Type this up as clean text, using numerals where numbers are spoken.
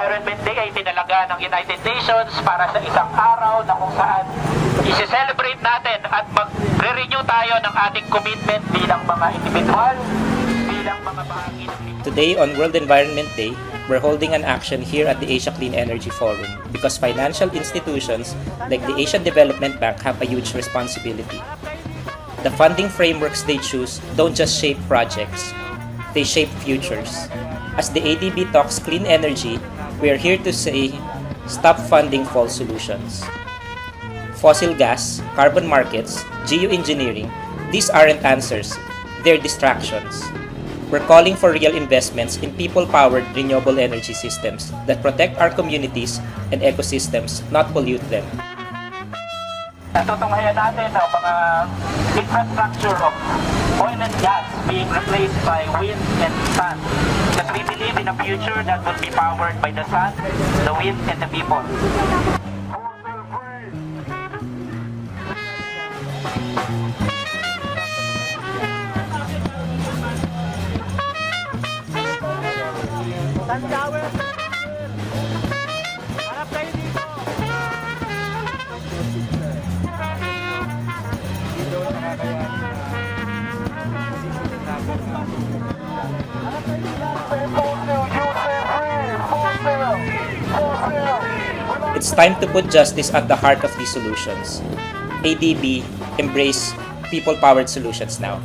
Environment Day ay tinalaga ng United Nations para sa isang araw na kung saan isi-celebrate natin at mag-renew tayo ng ating commitment bilang mga individual, bilang mga bahagi ng lipunan. Today on World Environment Day, we're holding an action here at the Asia Clean Energy Forum because financial institutions like the Asian Development Bank have a huge responsibility. The funding frameworks they choose don't just shape projects, they shape futures. As the ADB talks clean energy, we are here to say, stop funding false solutions. Fossil gas, carbon markets, geoengineering, these aren't answers, they're distractions. We're calling for real investments in people-powered renewable energy systems that protect our communities and ecosystems, not pollute them. Natutunghayan natin ang mga infrastructure of oil and gas being replaced by wind and sun. Because we believe in a future that will be powered by the sun, the wind, and the people. Harap kayo dito! It's time to put justice at the heart of these solutions. ADB, embrace people-powered solutions now.